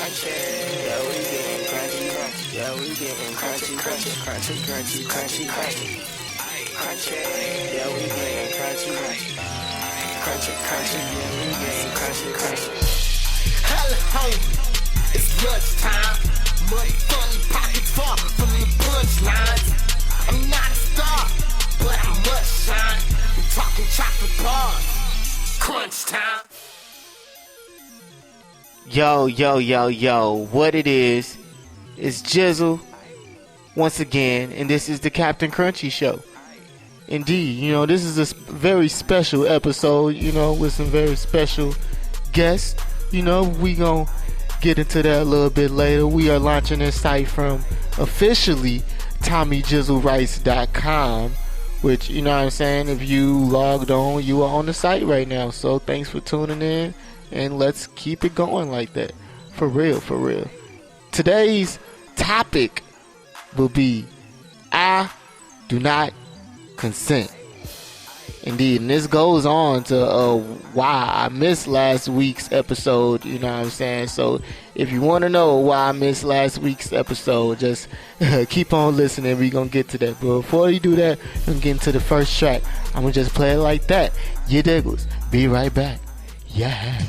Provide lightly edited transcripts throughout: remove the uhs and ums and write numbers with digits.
crunchy. Yeah, we getting crunchy. Yeah, we getting crunchy. Crunchy. Yeah, we getting crunchy. Crunchy. Yeah, we getting crunchy. Hello, it's lunchtime. Money funny, pockets far from the punchlines. I'm not a star, but I must shine. I'm talking chocolate bars. Crunch time. Yo, what it is JiZoo once again, and this is the Captain Crunchy Show. Indeed, this is a very special episode, with some very special guests. We gonna get into that a little bit later. We are launching this site from officially TommyJiZooRice.com, which, what I'm saying, if you logged on, you are on the site right now. So thanks for tuning in. And let's keep it going like that. For real. Today's topic will be I do not consent. Indeed. And this goes on to why I missed last week's episode. You know what I'm saying? So if you want to know why I missed last week's episode, just keep on listening. We're going to get to that. But before you do that, I'm going to get into the first track. I'm going to just play it like that. You diggles. Be right back. Yeah.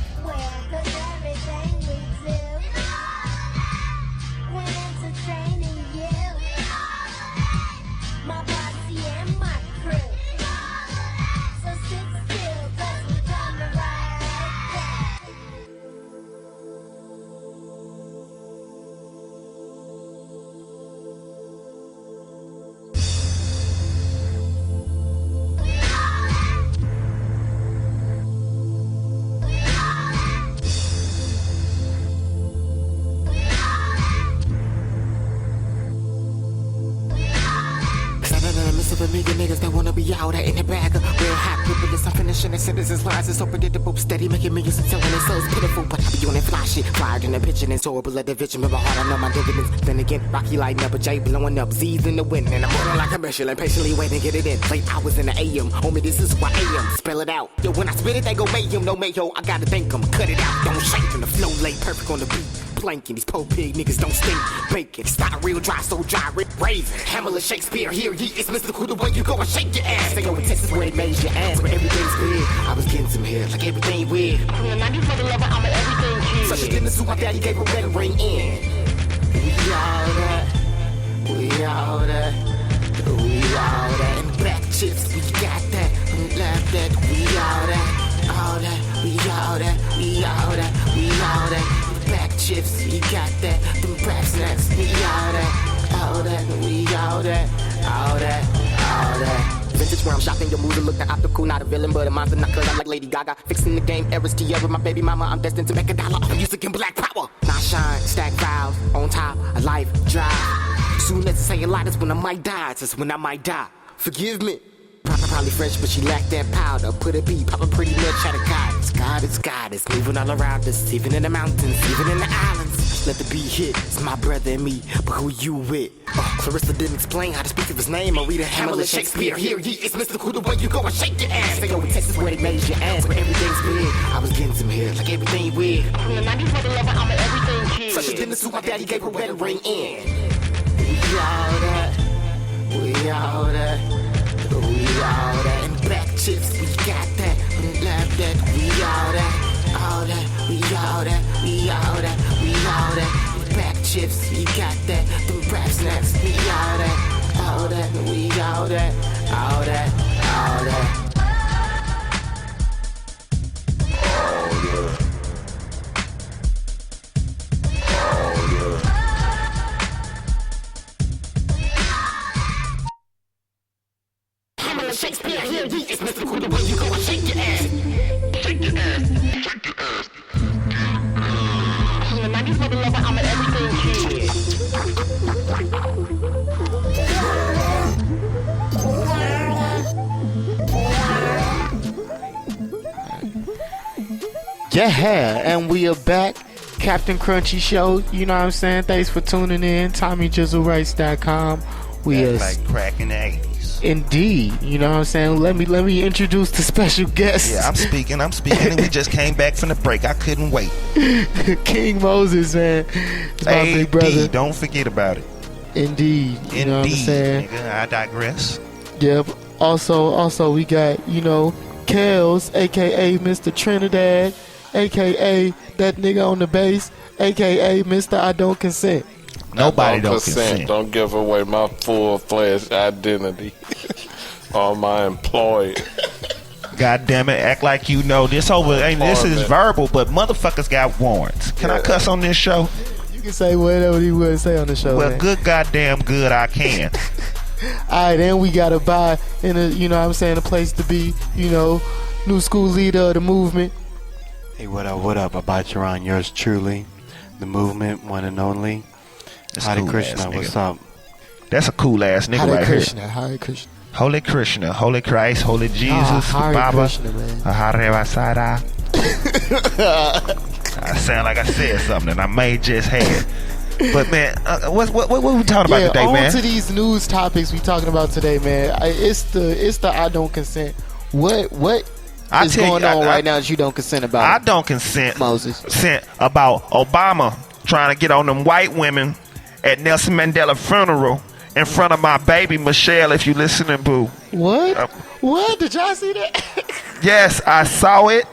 Niggas that wanna be out in the bag of real hot people. I'm finishing the sentences, lines is so predictable, steady making millions and selling it so it's pitiful. But I be on that fly shit, fired in the pitch and it's horrible at the vision. But my heart, I know my dividends. Then again, Rocky lighting up, a J blowing up, Z's in the wind, and I'm rolling like a Michelin, patiently waiting to get it in. Late hours in the AM, homie, this is who I am. Spell it out. Yo, when I spit it, they go mayhem, no mayo. I gotta thank them, cut it out, don't shake them. The flow lay perfect on the beat. Planking, these po pig niggas don't stink. Bacon, it's not real dry, so dry, raving. Hammer Shakespeare, here ye is mystical. The way you go and shake your ass. They go in Texas where they made your ass, where everything's weird. I was getting some hair, like everything weird. From the 90s for the lover, I'm an everything kid. Such a dinner suit, my daddy gave a red ring in. We all that. And back chips, we got that. And left that, we all that. Back chips, we got that. Them rap snacks, we all that. Vintage where I'm shopping, your moves look optical, not a villain, but a monster. Not cause I'm like Lady Gaga, fixing the game, errors to with my baby mama. I'm destined to make a dollar. I'm using black power. Not shine, stack files on top, a life drive. Soon as I say a lot is when I might die. Just when I might die. Forgive me. Probably French, but she lacked that powder. Put a beat, pop a pretty much at a God. It's moving all around us, even in the mountains, even in the islands. Let the beat hit. It's my brother and me, but who you with? Clarissa didn't explain how to speak of his name. I read a Hamlet Shakespeare. Here ye is mystical. The way you go and shake your ass. They go in Texas where they made your ass, where everything's big. I was getting some hair, like everything weird. From the 90s for the lover, I'm an everything kid. Such a dinner suit, my daddy gave a red ring in. We all that. And black chips, we got that. And love that, we all that. Black chips, we got that. Them rap snacks, we all that. Shakespeare, here ye is mystical. The way you go and shake your ass. Shake your ass. From the 90s for the lover, I'm an everything kid. Yeah, and we are back. Captain Crunchy Show. You know what I'm saying? Thanks for tuning in. TommyJiZooRice.com. We are like crack in the 80s. Indeed. You know what I'm saying? Let me introduce the special guest. Yeah, I'm speaking, and we just came back from the break. I couldn't wait. King Moses, man. It's my big brother. AD, don't forget about it. Indeed. You know what I'm saying? Nigga, I digress. Yep. Also, we got, Kels, a.k.a. Mr. Trinidad, a.k.a. that nigga on the bass, a.k.a. Mr. I Don't Consent. Nobody don't consent. Don't give away my full-fledged identity or my employer. God damn it, act like you know this over. This is verbal, but motherfuckers got warrants. Can I cuss on this show? You can say whatever you want to say on the show, Well, man. good goddamn good I can. Alright, then we gotta buy in a, a place to be, new school leader of the movement. Hey, what up? About Yaron, yours truly, the movement, one and only. That's Hare cool Krishna, ass what's nigga. up? That's a cool ass nigga Hare right Krishna, here. Hare Krishna. Holy Krishna, Holy Christ, Holy Jesus, Hare Baba, Krishna, man. Hare Vasada. I sound like I said something and I may just had. But man, what we talking about today, man? On to these news topics we talking about today, man. It's the I don't consent. What is going on right now that you don't consent about? I don't consent, Moses. Consent about Obama trying to get on them white women at Nelson Mandela funeral in front of my baby Michelle. If you listening, boo. What? What? Did y'all see that? Yes, I saw it,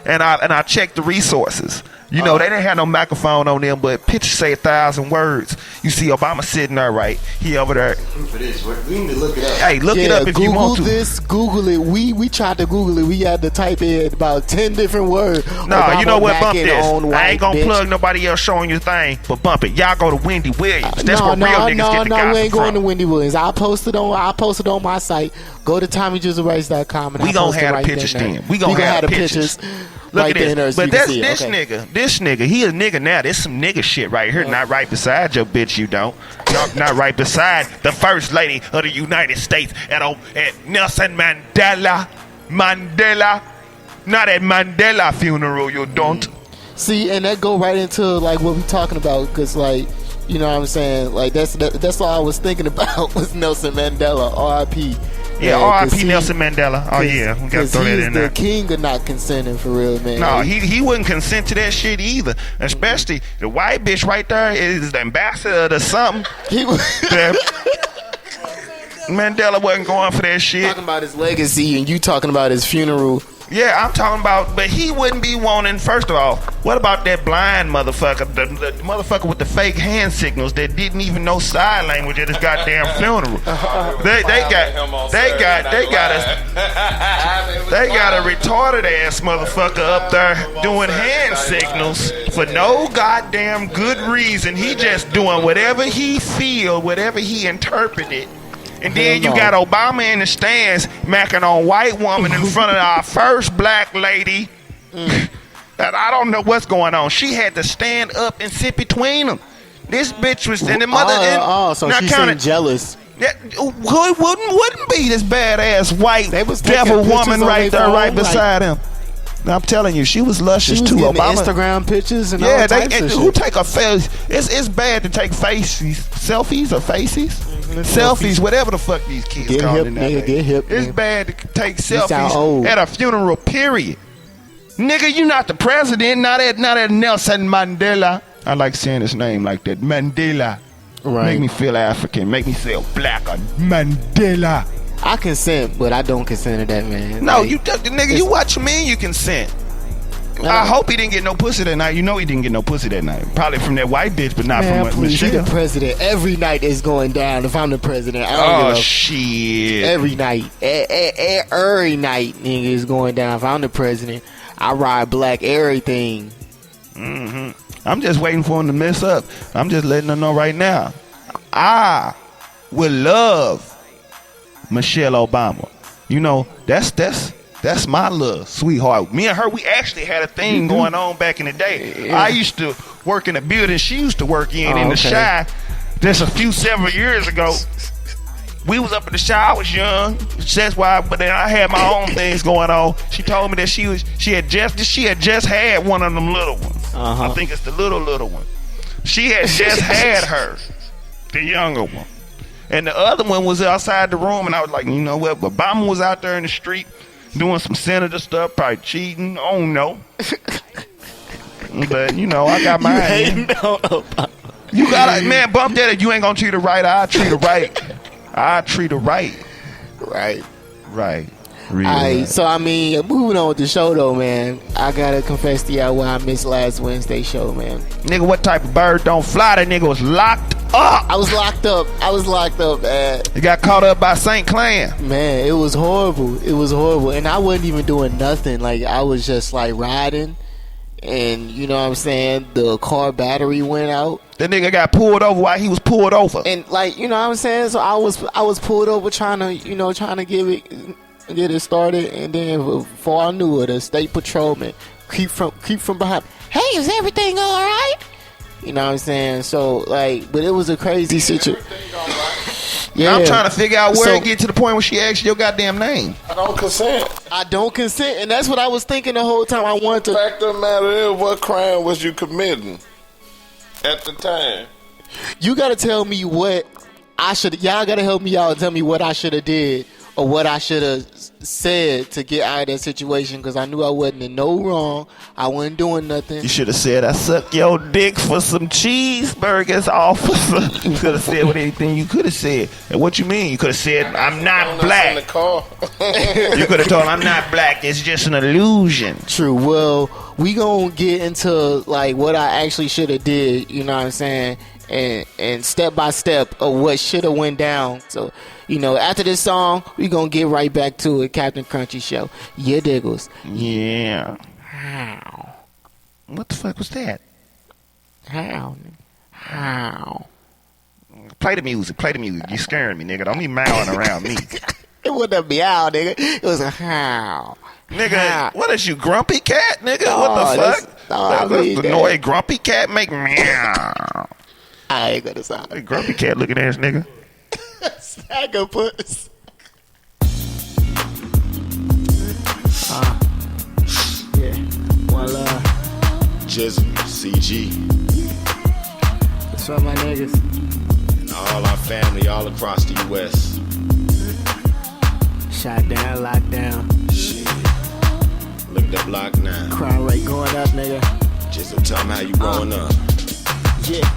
and I checked the resources. They didn't have no microphone on them, but pictures say 1,000 words. You see Obama sitting there, right? He over there. For this, we need to look it up. Hey, look it up if you want to. Google it. We tried to Google it. We had to type in about 10 different words. No, Obama you know what? Bump macking this. on I ain't gonna white plug nobody else showing your thing, but bump it. Y'all go to Wendy Williams. That's where real niggas get the gossip we ain't going to from. Wendy Williams. I posted on my site. Go to TommyJiZooRice.com and We gonna have the pictures then. We gonna have the pictures. Look right at this. But that's this okay. nigga. He a nigga now. There's some nigga shit right here. Not right beside your bitch. You don't. Not right beside the first lady of the United States at Nelson Mandela. Not at Mandela funeral. You don't. See, and that go right into like what we talking about, because like, you know what I'm saying, like that's all I was thinking about was Nelson Mandela, R.I.P. Yeah, R.I.P. Nelson Mandela. Oh yeah, we gotta throw that in there. He's the king of not consenting for real, man. No, he wouldn't consent to that shit either. Especially the white bitch right there is the ambassador to something. Mandela wasn't going for that shit. Talking about his legacy and you talking about his funeral. Yeah, I'm talking about, but he wouldn't be wanting. First of all, what about that blind motherfucker, the motherfucker with the fake hand signals that didn't even know sign language at his goddamn funeral? They got a retarded ass motherfucker up there doing hand signals for no goddamn good reason. He just doing whatever he feel, whatever he interpreted. And then you got Obama in the stands macking on white woman in front of our first black lady. That I don't know what's going on. She had to stand up and sit between them. This bitch was in the mother. So she seemed jealous. Yeah, wouldn't be this badass white devil woman right there, right beside him. I'm telling you, she was luscious too. Obama Instagram pictures and all types of shit. Who take a face? It's bad to take selfies or faces. Selfies, whatever the fuck these kids get call hip, it nigga, get hip. It's nigga. bad to take sound selfies old. at a funeral, period. Nigga, you not the president, not at Nelson Mandela. I like saying his name like that. Mandela. Right. Make me feel African. Make me feel black. Mandela. I consent, but I don't consent to that, man. No, like, nigga, you what you mean you consent? I hope he didn't get no pussy that night. You know he didn't get no pussy that night. Probably from that white bitch, but not man, from please, Michelle. the president. Every night is going down. If I'm the president, I don't give a shit. Every night, every night, nigga, is going down. If I'm the president, I ride black everything. I'm just waiting for him to mess up. I'm just letting her know right now. I would love Michelle Obama. You know, that's my little sweetheart. Me and her, we actually had a thing going on back in the day. I used to work in a building she used to work in the Chi. Just several years ago. We was up in the Chi. I was young. That's why. But then I had my own things going on. She told me that she had just had one of them little ones. I think it's the little one. She had just had her, the younger one. And the other one was outside the room, and I was like, you know what? Obama was out there in the street doing some senator stuff, probably cheating. I don't know. But, you know, I got mine. You gotta, man, bump that. If you ain't gonna treat her right, I'll treat her right. I'll treat her right. Right. Right. Really Alright, right. so I mean, moving on with the show though, man. I gotta confess to y'all why I missed last Wednesday show, man. Nigga, what type of bird don't fly? That nigga was locked up. I was locked up, man. He got caught up by St. Clan. Man, it was horrible. And I wasn't even doing nothing. Like, I was just like riding, and you know what I'm saying, the car battery went out. That nigga got pulled over while he was pulled over. And like, you know what I'm saying, so I was pulled over trying to get it started, and then before I knew it, a state patrolman creep from behind. Hey, is everything all right? You know what I'm saying? So like, but it was a crazy situation. Yeah, I'm trying to figure out where it get to the point where she asked your goddamn name. I don't consent. I don't consent, and that's what I was thinking the whole time. I wanted to. The fact of the matter is, what crime was you committing at the time? You gotta tell me what I should. Y'all gotta help me out and tell me what I should have did or what I should have said to get out of that situation, because I knew I wasn't in no wrong. I wasn't doing nothing. You should have said, I suck your dick for some cheeseburgers, officer. You could have said what anything you could have said. And what you mean? You could have said, I'm not black. In the car. You could have told him, I'm not black. It's just an illusion. True. Well, we gonna get into like what I actually should have did. You know what I'm saying? And step by step of what should have went down. So, you know, after this song, we gonna get right back to it. Captain Crunchy Show. Yeah, Diggles. Yeah. How? What the fuck was that? How? Play the music. You scaring me, nigga. Don't be mowing around me. It wasn't a meow, nigga. It was a how. Nigga, How. what is you, grumpy cat, nigga? Oh, What the that's- fuck? no, I That's mean the that. noise grumpy cat make meow. I ain't gonna sound Hey, grumpy cat looking ass nigga. Snagger puss. Yeah. Well, JiZoo, CG, that's for my niggas. and all our family all across the U.S. Shot down, locked down. Shit. Look the block now. Crime rate going up, nigga. JiZoo, tell me how you growing up. Yeah.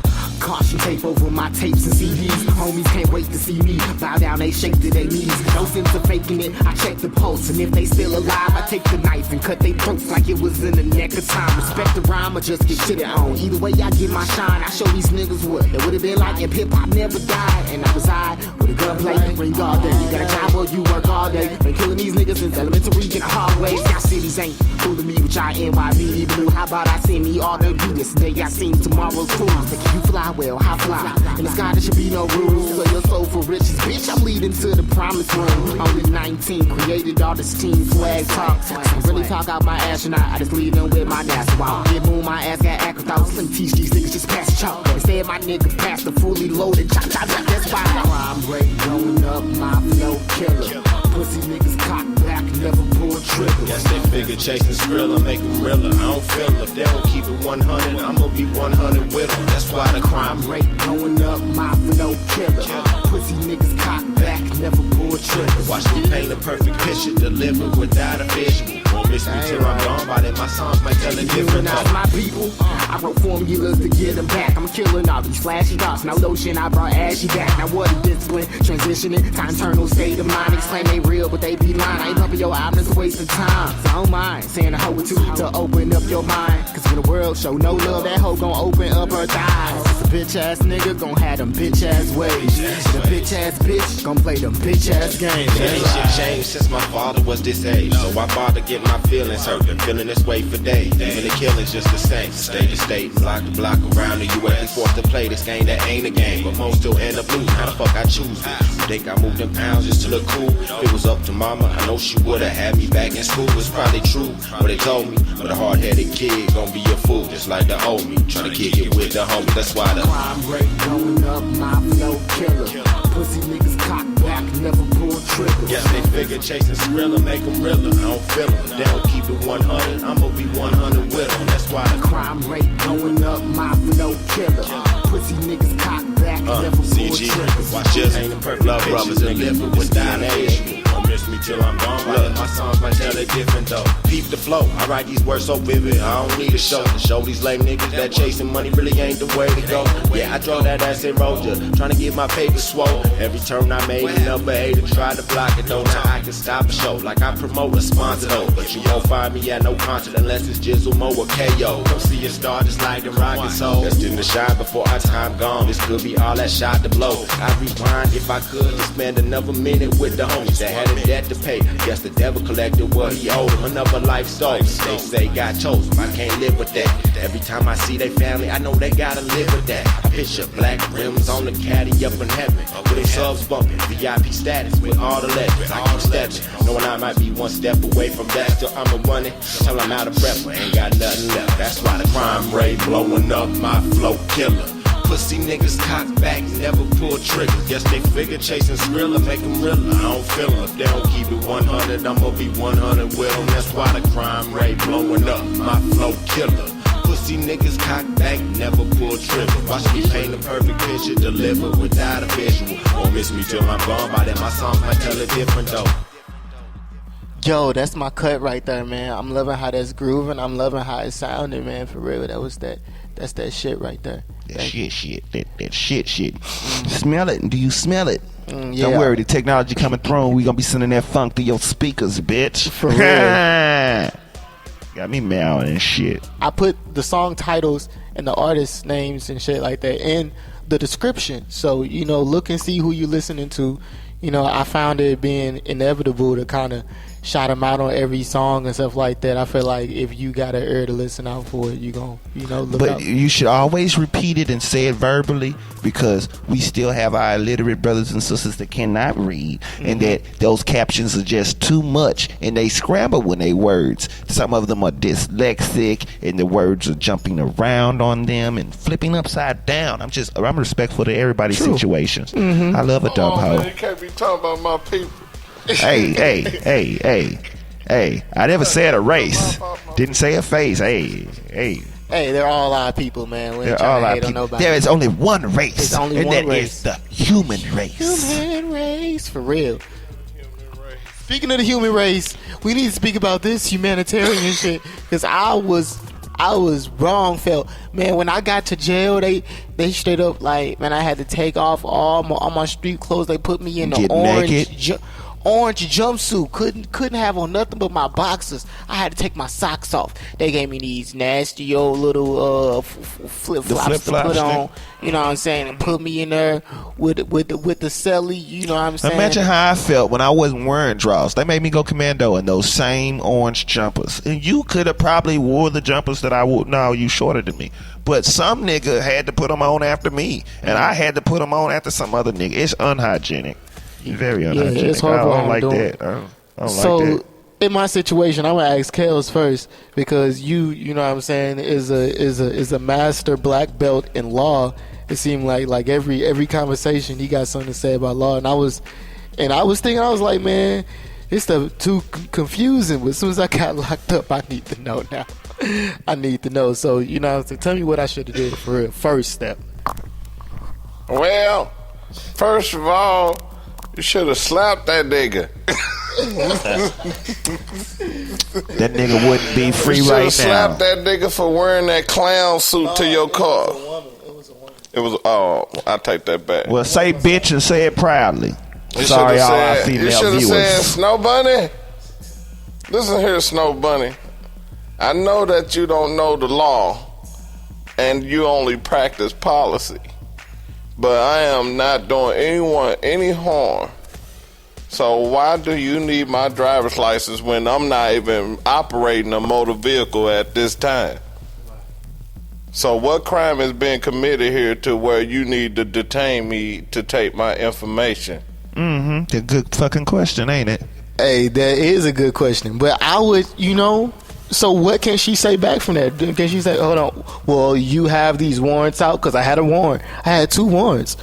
Caution tape over my tapes and CDs. Homies can't wait to see me. Bow down, they shake to their knees. No sense of faking it. I check the pulse, and if they still alive, I take the knife and cut their throats like it was in the neck of time. Respect the rhyme or just get shitted on. Either way, I get my shine. I show these niggas what it would have been like if hip hop never died. And I reside with a gunplay, ring all day. You got a job or you work all day. Been killing these niggas since elementary in the hallways. Y'all cities ain't fooling me with y'all NYB blue. How about I send me all the do this day? I seen tomorrow's fools. But can you fly well? How fly? In the sky there should be no rules. So your soul for riches, bitch. I'm leading to the promised room. Only 19, created all this team swag talk. Really talk out my astronaut. I just leave them with my NASA. While I get moon, my ass got afterthoughts. Let me teach these niggas just pass the chalk. Instead, my nigga passed the fully loaded chop. That's why crime rate going up, my flow killer. Pussy niggas cock back, never pull trigger. Guess they figure chasing Skrilla make them realer. I don't feel if they don't keep it 100, I'ma be 100 with them. That's why the crime rate. Rate going up, my flow killer. Pussy niggas cock back, never pull trigger. Watch me paint a perfect picture, delivered without a visual. Won't miss me till I'm gone, by then my songs might tell a different Humanize my people. I wrote formulas to get them back. I'm killing all these flashy thoughts. No lotion, I brought ashy back. Now what a discipline, transitioning, time eternal state of mind. Explain they real, but they be lying. I ain't pumping your album, it's a waste of time. So I don't mind saying a hoe or two to open up your mind. Cause when the world show no love, that hoe gon' open up her thighs. It's a bitch ass nigga gon' have them bitch ass ways. The bitch ass bitch gon' play them bitch ass games. Ain't shit changed since my father was this age. So I bother get my feelings hurt. Been feeling this way for days. Even the killing's just the same. State to state, block to block around the U.S. We forced to play this game that ain't a game. But most still end up losing. How the fuck I choose this? Think I moved them pounds just to look cool? If it was up to mama, I know she would've had me back in school. It's probably true what they told me. But a hard-headed kid gon' be a fool. Just like the old me. Tryna kick it with the homie. That's why the crime rate going up, my flow killer. Pussy niggas cock back, never pull trigger. Guess they figure chasing Skrilla make them realer. I don't feel them. They don't keep it 100. I'ma be 100 with them. That's why the Crime rate going up, my flow killer. Pussy niggas cock back, never pull CG. triggers. Watch this. Love brothers delivered without age. Don't miss me till I'm gone. Look, my songs might tell it different though. Peep the flow. I write these words so vivid. I don't need a show to show these lame niggas that chasing money really ain't the way to go. Yeah, I draw that ass in Roger, trying to get my paper swole. Every turn I made, number 8 and try to block it though. Now I can stop a show like I promote a sponsor though. But you won't find me at no concert unless it's JiZoo Mo or KO. Come see a star just like the rocket soul. Destined to shine before our time gone. This could be all that shot to blow. I rewind if I could to spend another minute with the homies that had a debt to pay. Guess the devil collected what he owed him. Another life story. They say God chose him. I can't live with that. Every time I see they family, I know they gotta live with that. I picture black rims on the caddy up in heaven, with the subs bumping, VIP status with all the legends. I keep stepping, knowing I might be one step away from that. Still I'ma run it till I'm out of breath, but ain't got nothing left. That's why the crime rate blowing up, my flow killer. Pussy niggas cock back, never pull trigger. Guess they figure chasing Skrilla make them realer. I don't feel them. If they don't keep it 100, I'ma be 100 with them. That's why the crime rate blowing up, my flow killer. Pussy niggas cock back, never pull trigger. Watch me paint a perfect picture, deliver without a visual. Won't miss me till I'm gone, by then my songs might tell it different though. Yo, that's my cut right there, man. I'm loving how that's grooving. I'm loving how it sounded, man. For real, that's that shit right there. That shit. Smell it? Do you smell it? Yeah. Don't worry, the technology coming through. We gonna be sending that funk to your speakers, bitch. For real. Got me mad and shit. I put the song titles and the artist names and shit like that in the description, so you know, look and see who you're listening to. You know, I found it being inevitable to kind of shout them out on every song and stuff like that. I feel like if you got an ear to listen out for it, you gon' look but out. You should always repeat it and say it verbally, because we still have our illiterate brothers and sisters that cannot read, and that those captions are just too much and they scramble when they words. Some of them are dyslexic and the words are jumping around on them and flipping upside down. I'm respectful to everybody's situations. I love a dope hoe. Man, you can't be talking about my people. Hey. I never said a race. Didn't say a face. Hey, they're all our people, man. We ain't trying to hate on nobody. There is only one race. There's only and one that race. is the human race. Human race, for real. Speaking of the human race, we need to speak about this humanitarian shit, because I was wrong, felt, man. When I got to jail, they straight up like, man, I had to take off all my street clothes. They put me in the orange jumpsuit. Couldn't have on nothing but my boxers. I had to take my socks off. They gave me these nasty old little flip flops to put on. You know what I'm saying? And put me in there with the celly. You know what I'm saying? Imagine how I felt when I wasn't wearing drawers. They made me go commando in those same orange jumpers. And you could have probably wore the jumpers that I wore. No, you shorter than me. But some nigga had to put them on after me, and I had to put them on after some other nigga. It's unhygienic. Very unhygienic. It's horrible. I don't like that. I don't so, like that. In my situation, I'm gonna ask Kels first, because you know what I'm saying, is a master black belt in law. It seemed like every conversation he got something to say about law, and I was thinking, I was like, man, this stuff too confusing. But as soon as I got locked up, I need to know now. I need to know. So you know, tell me what I should have did for real. First step. Well, first of all, you should have slapped that nigga. That nigga wouldn't be free You right now. slapped that nigga for wearing that clown suit to your car. It was I take that back. Well, say bitch and say it proudly. You Sorry, all our you female should have said, viewers. Snow Bunny. Listen here, Snow Bunny. I know that you don't know the law and you only practice policy, but I am not doing anyone any harm. So why do you need my driver's license when I'm not even operating a motor vehicle at this time? So what crime has been committed here to where you need to detain me to take my information? It's a good fucking question, ain't it? Hey, that is a good question. But I would, so what can she say back from that? Can she say, hold on, well, you have these warrants out? Because I had a warrant. I had 2 warrants.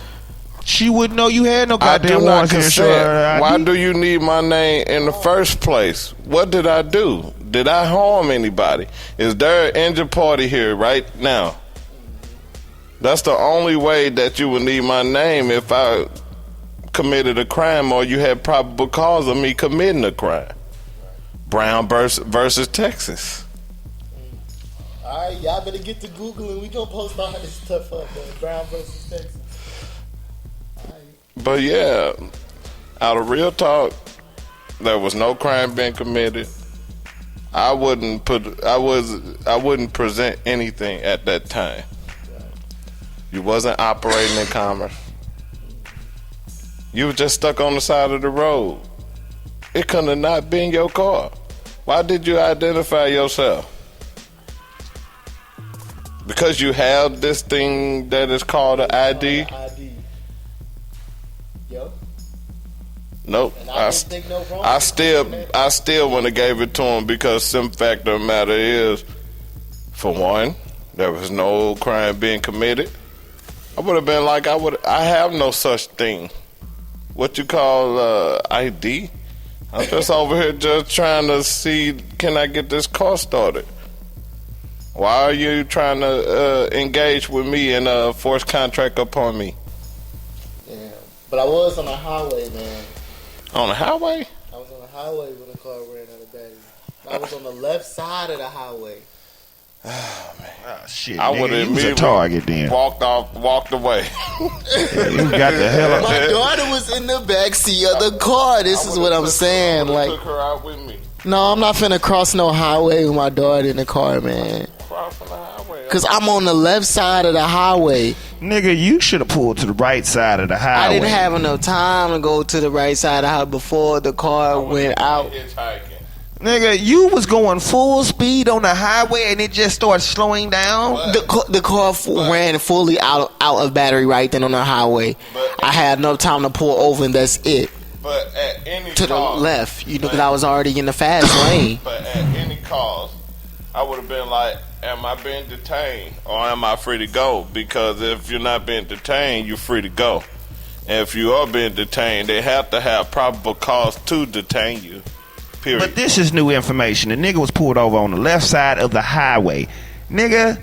She wouldn't know you had no I do goddamn not warrants. consent. Why do you need my name in the first place? What did I do? Did I harm anybody? Is there an injured party here right now? That's the only way that you would need my name if I committed a crime or you had probable cause of me committing a crime. Brown versus Texas. All right, y'all better get to Googling. We gonna post all this stuff up, man. Brown versus Texas. All right. But yeah, out of real talk, there was no crime being committed. I wouldn't present anything at that time. You wasn't operating in commerce. You were just stuck on the side of the road. It couldn't have not been your car. Why did you identify yourself? Because you have this thing that is called an ID? Yo. Nope. I still wouldn't have gave it to him because some fact of the matter is, for one, there was no crime being committed. I would have been like, I have no such thing. What you call ID? I'm just over here just trying to see, can I get this car started? Why are you trying to engage with me and force contract upon me? Yeah, but I was on the highway, man. On the highway? I was on the highway when the car ran out of battery. I was on the left side of the highway. Oh man! Oh, shit, I would have immediately target then. walked away. Yeah, you got the hell up. My daughter was in the back seat of the car. This is what I'm saying. Like, took her out with me. no, I'm not finna cross no highway with my daughter in the car, man. Crossing the highway. Cause I'm on the left side of the highway. Nigga, you should have pulled to the right side of the highway. I didn't have enough time to go to the right side of the highway before the car went out. Hitchhiking. Nigga, you was going full speed on the highway and it just started slowing down. The car ran fully out of battery right then on the highway. I had no time to pull over and that's it. But at any To the cost, left, you know, because I was already in the fast lane. But at any cost, I would have been like, am I being detained or am I free to go? Because if you're not being detained, you're free to go. And if you are being detained, they have to have probable cause to detain you. Period. But this is new information. The nigga was pulled over on the left side of the highway. Nigga,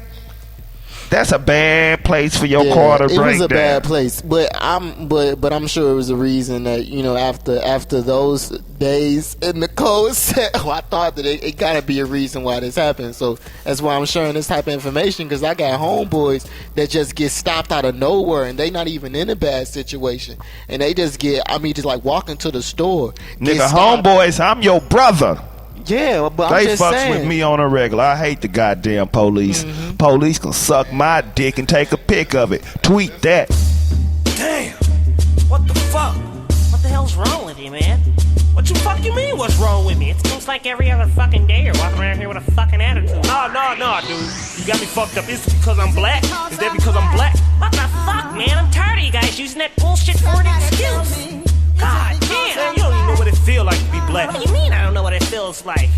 that's a bad place for your car to break down. It was a bad place, but I'm sure it was a reason that, you know, after those days in the cold set, I thought that it gotta be a reason why this happened. So that's why I'm sharing this type of information, because I got homeboys that just get stopped out of nowhere and they not even in a bad situation, and they just just like walking to the store. Nigga, homeboys, I'm your brother. Yeah, but They I'm just fucks saying. with me on a regular. I hate the goddamn police. Mm-hmm. Police can suck my dick and take a pic of it. Tweet that. Damn! What the fuck? What the hell's wrong with you, man? What you fucking mean what's wrong with me? It seems like every other fucking day you're walking around here with a fucking attitude. No, dude. You got me fucked up. Is it because I'm black? Is that because I'm black? What the fuck, man? I'm tired of you guys using that bullshit for an excuse. God damn! You don't even know what it feel like to be black. What do you mean I don't know what it feels like?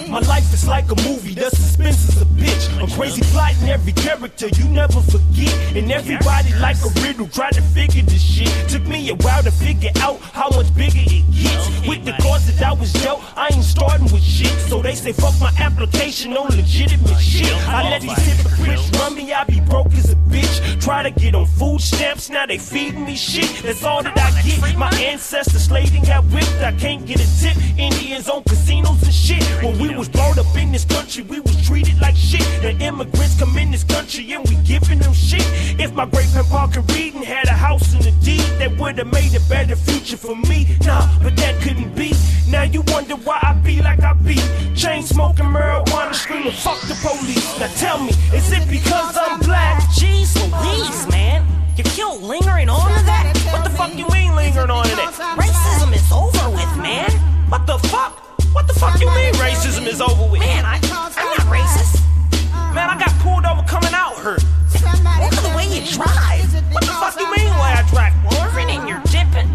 My life is like a movie, the suspense is a bitch. I'm crazy plotting every character you never forget. And everybody like a riddle, try to figure this shit. Took me a while to figure out how much bigger it gets. With the cards that I was dealt, I ain't starting with shit. So they say fuck my application on legitimate shit. I let these hypocrites run me, I be broke as a bitch. Try to get on food stamps, now they feeding me shit. That's all that I get. My ancestors slaved and got whipped, I can't get a tip. Indians on casinos and shit. When we was brought up in this country, we was treated like shit. The immigrants come in this country and we giving them shit. If my great grandpa could read and had a house and a deed, that would have made a better future for me. Nah, but that couldn't be. Now you wonder why I be like I be. Chain smoking marijuana, screaming fuck the police. Now tell me, is it because I'm black? Jeez Louise, man. You're still lingering on to that? What the fuck you mean lingering on to that? Racism is over with, man. What the fuck? What the fuck you mean racism is over with? Man, I'm not racist. Man, I got pulled over coming out here. Look at the way you drive. What the fuck you mean why I drive? Warren and you're dipping.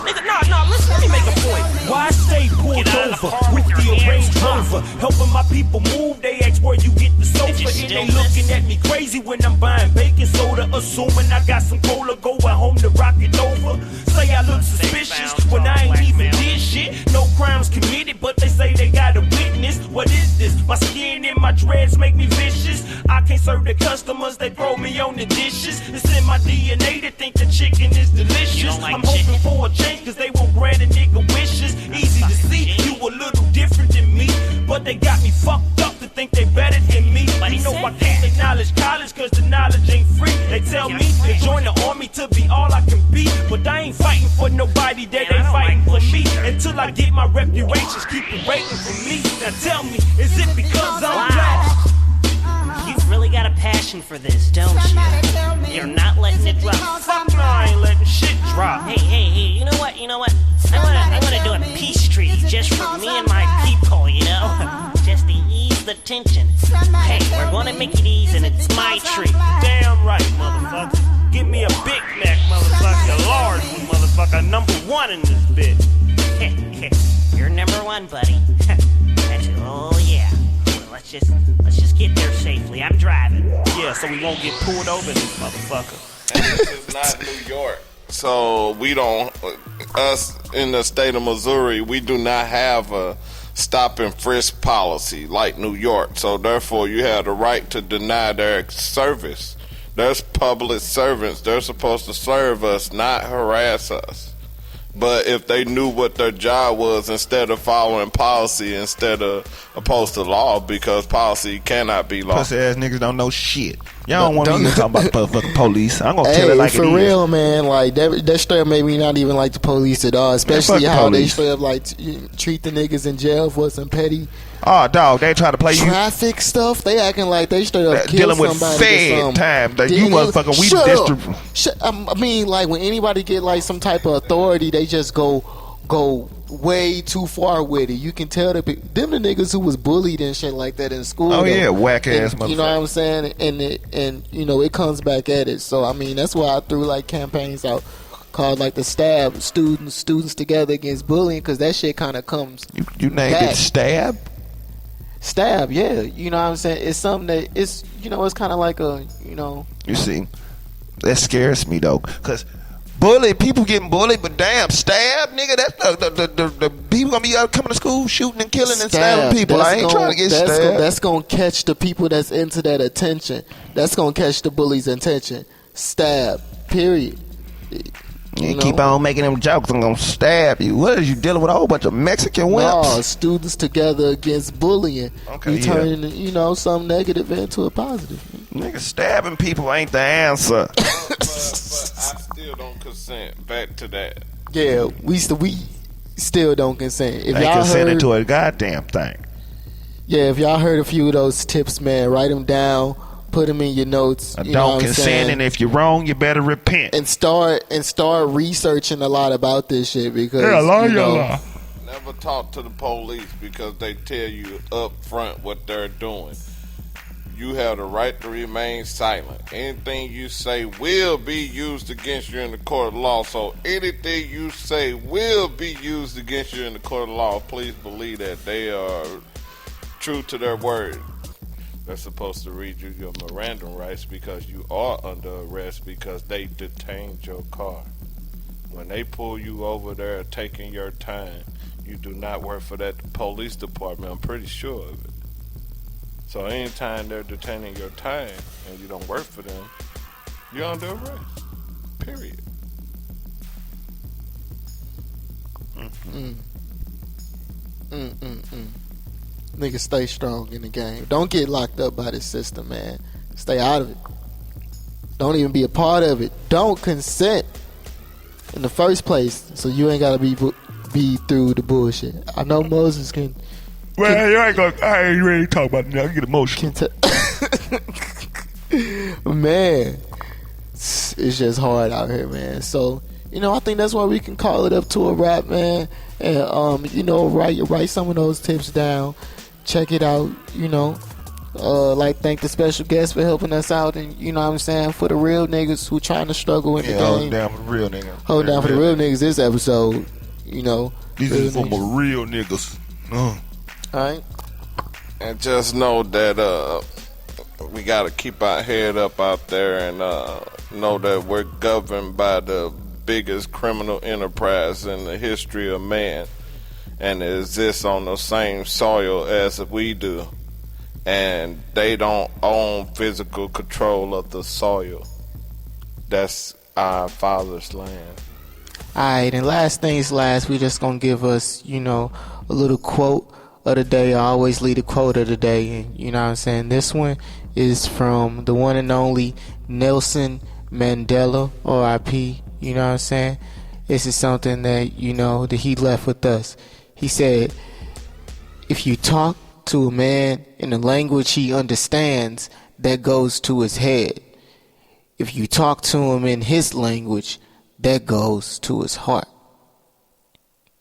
Nigga, no, listen, let me make a point. Why I stay pulled over with the arranged rover, helping my people move, they ask where you get the sofa. And they looking at me crazy when I'm buying baking soda, assuming I got some cola, going home to rock it over. Say I look suspicious when I ain't even did shit. No crimes committed, but they say they got a witness. What is this? My skin and my dreads make me vicious. I can't serve the customers, they throw me on the dishes. It's in my DNA to think the chicken is delicious. like I'm hoping chicken? for a change, cause they won't grant a nigga wishes. Easy to see, you a little different than me. But they got me fucked up to think they better than me. But he You know said I can't acknowledge college, cause the knowledge ain't free. They tell me to join the army to be all I can be. But I ain't fighting for nobody that Man, I ain't don't fighting like for me. Bush either. Until I get my reputations, keep it waiting for me. Now tell me, is it because I'm black? You've really got a passion for this, don't you? You're not letting it drop. Fuck no, I ain't letting shit drop. Hey, you know what? I wanna do a peace treaty just for me and my people, you know? Just to ease the tension. Hey, we're gonna make it easy and it's my treat. Damn right, motherfucker. Give me a Big Mac, motherfucker. Large, motherfucker. Number one in this bitch. You're number one, buddy. Oh yeah. Well, let's just get there safely. I'm driving. Yeah, so we won't get pulled over in this motherfucker. And this is not New York. So we don't, us in the state of Missouri, we do not have a stop and frisk policy like New York. So therefore you have the right to deny their service. There's public servants. They're supposed to serve us, not harass us. But if they knew what their job was, instead of following policy, instead of opposed to law, because policy cannot be law. Pussy ass niggas don't know shit. Y'all don't want me to talk about motherfucking police. I'm gonna tell it like for it is. real, man. Like that straight up made me not even like the police at all. Especially fuck how the they police. straight up like treat the niggas in jail for some petty Oh, dog, they try to play you traffic stuff. They acting like they straight up kill dealing with somebody. fed time. That you motherfucker, we Shut up. district. I mean, like when anybody get like some type of authority, they just go way too far with it. You can tell them the niggas who was bullied and shit like that in school. Oh though. yeah, whack ass And, you know what I'm saying? And you know it comes back at it. So I mean that's why I threw like campaigns out called like the stab students together against bullying, because that shit kind of comes. You named back. it stab. Stab, yeah. You know what I'm saying? It's something that it's it's kind of like a You see, that scares me though, cause people getting bullied, but damn, stab, nigga. That's the people gonna be out coming to school shooting and killing and stabbing people. I ain't trying to get stabbed. That's gonna catch the people that's into that attention. That's gonna catch the bully's attention. Stab. Period. You keep on making them jokes, I'm gonna stab you. What are you dealing with a whole bunch of Mexican wimps? No, students together against bullying. Okay, we turning some negative into a positive. Nigga, stabbing people ain't the answer. But I still don't consent. Back to that. Yeah, we still don't consent. If Ain't y'all consenting heard, to a goddamn thing. yeah, if y'all heard a few of those tips, man, write them down, put them in your notes. You know Don't what I'm consent, saying? and if you're wrong, you better repent. and start researching a lot about this shit because Never talk to the police because they tell you up front what they're doing. You have the right to remain silent. Anything you say will be used against you in the court of law. So anything you say will be used against you in the court of law. Please believe that they are true to their word. They're supposed to read you your Miranda rights because you are under arrest because they detained your car. When they pull you over there taking your time, you do not work for that police department. I'm pretty sure of it. So anytime they're detaining your time and you don't work for them, you're under arrest. Period. Niggas stay strong in the game. Don't get locked up by the system, man. Stay out of it. Don't even be a part of it. Don't consent in the first place, so you ain't gotta be through the bullshit. I know Moses can. Well, you ain't gonna. I ain't ready to talk about it now. I get emotional. Man, it's just hard out here, man. So I think that's why we can call it up to a wrap, man. And write some of those tips down. Check it out. Thank the special guest for helping us out, and what I'm saying, for the real niggas who trying to struggle in the game. Hold down for the real niggas. Hold down for the real niggas this episode. These is for my real niggas. Alright. And just know that we got to keep our head up out there and know that we're governed by the biggest criminal enterprise in the history of man, and it exists on the same soil as we do, and they don't own physical control of the soil. That's our father's land. Alright, and last things last, we just gonna give us, a little quote of the day. I always lead a quote of the day, and you know what I'm saying? This one is from the one and only Nelson Mandela, R.I.P., you know what I'm saying? This is something that, that he left with us. He said, if you talk to a man in a language he understands, that goes to his head. If you talk to him in his language, that goes to his heart.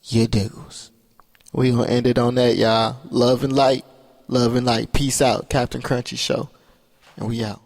Yeah, diggles. We gonna end it on that, y'all. Love and light. Love and light. Peace out. Captain Crunchy Show. And we out.